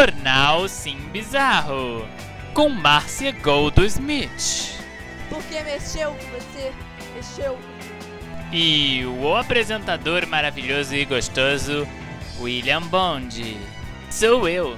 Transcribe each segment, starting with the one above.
Jornal Sim Bizarro, com Márcia Goldsmith. Porque mexeu com você, mexeu. E o apresentador maravilhoso e gostoso, William Bond. Sou eu.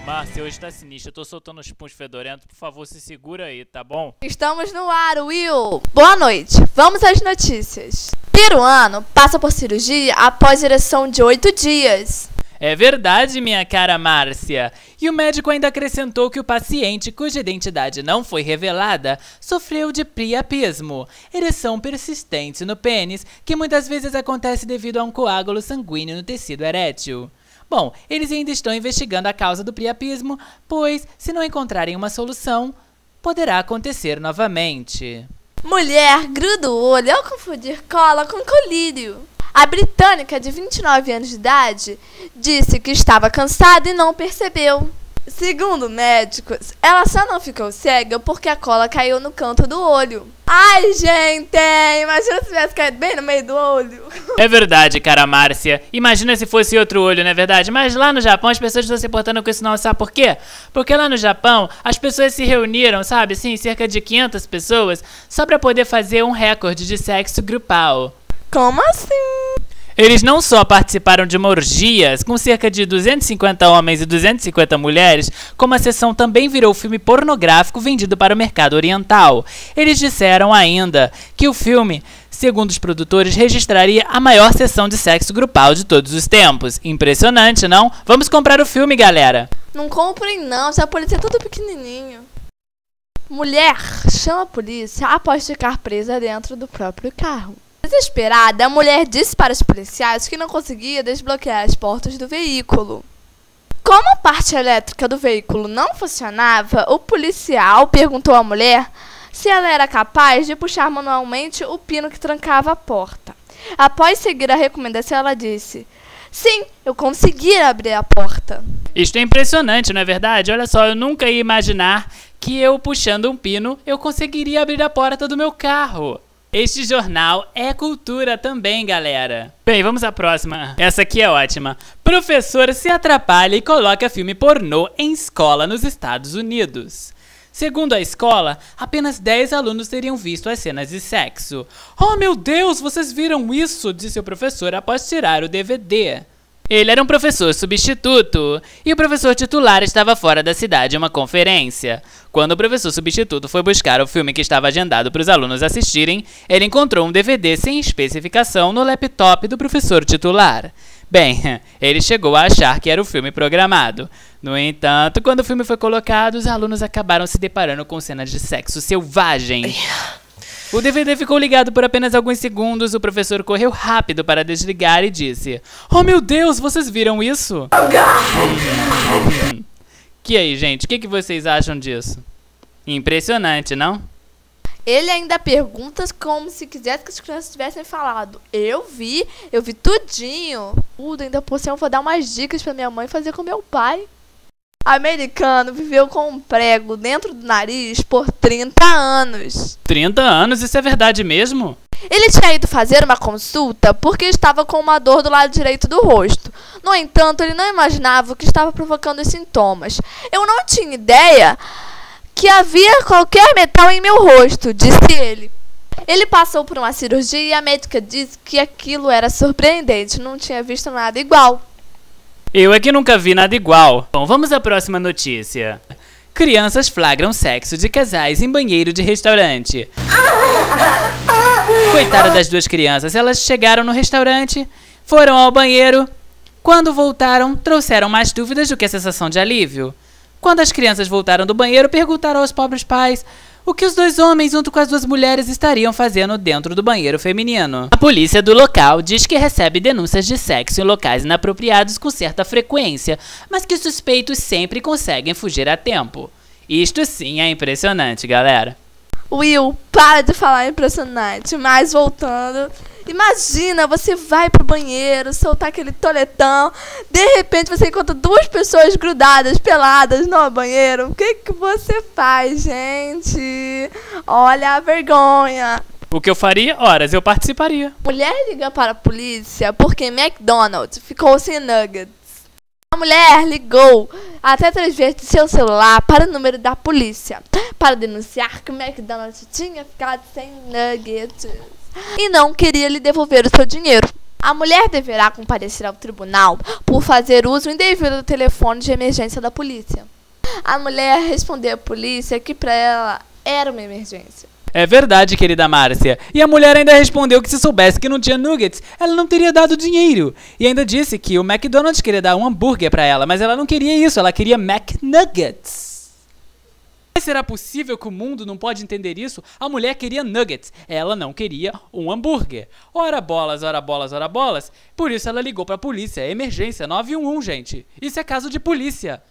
Márcia, hoje tá sinistro, eu tô soltando os puns fedorentos, por favor se segura aí, tá bom? Estamos no ar, Will. Boa noite, vamos às notícias. Peruano passa por cirurgia após ereção de 8 dias. É verdade, minha cara Márcia. E o médico ainda acrescentou que o paciente, cuja identidade não foi revelada, sofreu de priapismo, ereção persistente no pênis, que muitas vezes acontece devido a um coágulo sanguíneo no tecido erétil. Bom, eles ainda estão investigando a causa do priapismo, pois, se não encontrarem uma solução, poderá acontecer novamente. Mulher gruda o olho ao confundir cola com colírio. A britânica, de 29 anos de idade, disse que estava cansada e não percebeu. Segundo médicos, ela só não ficou cega porque a cola caiu no canto do olho. Ai, gente, imagina se tivesse caído bem no meio do olho. É verdade, cara Márcia. Imagina se fosse outro olho, não é verdade? Mas lá no Japão as pessoas estão se importando com isso não, sabe por quê? Porque lá no Japão as pessoas se reuniram, sabe, assim, cerca de 500 pessoas, só pra poder fazer um recorde de sexo grupal. Como assim? Eles não só participaram de uma orgia com cerca de 250 homens e 250 mulheres, como a sessão também virou filme pornográfico vendido para o mercado oriental. Eles disseram ainda que o filme, segundo os produtores, registraria a maior sessão de sexo grupal de todos os tempos. Impressionante, não? Vamos comprar o filme, galera! Não comprem não, essa polícia é tudo pequenininho. Mulher chama a polícia após ficar presa dentro do próprio carro. Desesperada, a mulher disse para os policiais que não conseguia desbloquear as portas do veículo. Como a parte elétrica do veículo não funcionava, o policial perguntou à mulher se ela era capaz de puxar manualmente o pino que trancava a porta. Após seguir a recomendação, ela disse: "Sim, eu consegui abrir a porta." Isto é impressionante, não é verdade? Olha só, eu nunca ia imaginar que eu puxando um pino, eu conseguiria abrir a porta do meu carro. Este jornal é cultura também, galera. Bem, vamos à próxima. Essa aqui é ótima. Professor se atrapalha e coloca filme pornô em escola nos Estados Unidos. Segundo a escola, apenas 10 alunos teriam visto as cenas de sexo. Oh, meu Deus, vocês viram isso? Disse o professor após tirar o DVD. Ele era um professor substituto e o professor titular estava fora da cidade em uma conferência. Quando o professor substituto foi buscar o filme que estava agendado para os alunos assistirem, ele encontrou um DVD sem especificação no laptop do professor titular. Bem, ele chegou a achar que era o filme programado. No entanto, quando o filme foi colocado, os alunos acabaram se deparando com cenas de sexo selvagem. O DVD ficou ligado por apenas alguns segundos, o professor correu rápido para desligar e disse: "Oh meu Deus, vocês viram isso?" Que aí, gente, o que vocês acham disso? Impressionante, não? Ele ainda pergunta como se quisesse que as crianças tivessem falado. Eu vi tudinho. Ainda por cima eu vou dar umas dicas pra minha mãe fazer com meu pai. Americano viveu com um prego dentro do nariz por 30 anos. 30 anos? Isso é verdade mesmo? Ele tinha ido fazer uma consulta porque estava com uma dor do lado direito do rosto. No entanto, ele não imaginava o que estava provocando os sintomas. "Eu não tinha ideia que havia qualquer metal em meu rosto", disse ele. Ele passou por uma cirurgia e a médica disse que aquilo era surpreendente, não tinha visto nada igual. Eu é que nunca vi nada igual. Bom, vamos à próxima notícia. Crianças flagram sexo de casais em banheiro de restaurante. Coitada das duas crianças, elas chegaram no restaurante, foram ao banheiro. Quando voltaram, trouxeram mais dúvidas do que a sensação de alívio. Quando as crianças voltaram do banheiro, perguntaram aos pobres pais o que os dois homens junto com as duas mulheres estariam fazendo dentro do banheiro feminino. A polícia do local diz que recebe denúncias de sexo em locais inapropriados com certa frequência, mas que os suspeitos sempre conseguem fugir a tempo. Isto sim é impressionante, galera. Will, para de falar impressionante, mas voltando... Imagina, você vai pro banheiro, soltar aquele toletão, de repente você encontra duas pessoas grudadas, peladas no banheiro. O que você faz, gente? Olha a vergonha. O que eu faria? Horas, eu participaria. Mulher liga para a polícia porque McDonald's ficou sem nuggets. A mulher ligou até 3 vezes de seu celular para o número da polícia para denunciar que o McDonald's tinha ficado sem nuggets e não queria lhe devolver o seu dinheiro. A mulher deverá comparecer ao tribunal por fazer uso indevido do telefone de emergência da polícia. A mulher respondeu à polícia que para ela era uma emergência. É verdade, querida Márcia. E a mulher ainda respondeu que se soubesse que não tinha nuggets, ela não teria dado dinheiro. E ainda disse que o McDonald's queria dar um hambúrguer pra ela, mas ela não queria isso, ela queria McNuggets. Mas será possível que o mundo não pode entender isso? A mulher queria nuggets, ela não queria um hambúrguer. Ora bolas, ora bolas, ora bolas. Por isso ela ligou pra polícia, emergência 911, gente. Isso é caso de polícia.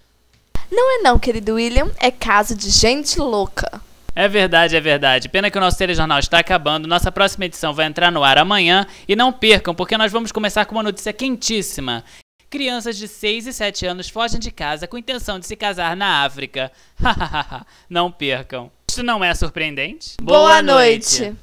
Não é não, querido William, é caso de gente louca. É verdade, é verdade. Pena que o nosso telejornal está acabando. Nossa próxima edição vai entrar no ar amanhã. E não percam, porque nós vamos começar com uma notícia quentíssima. Crianças de 6 e 7 anos fogem de casa com intenção de se casar na África. Não percam. Isso não é surpreendente? Boa noite.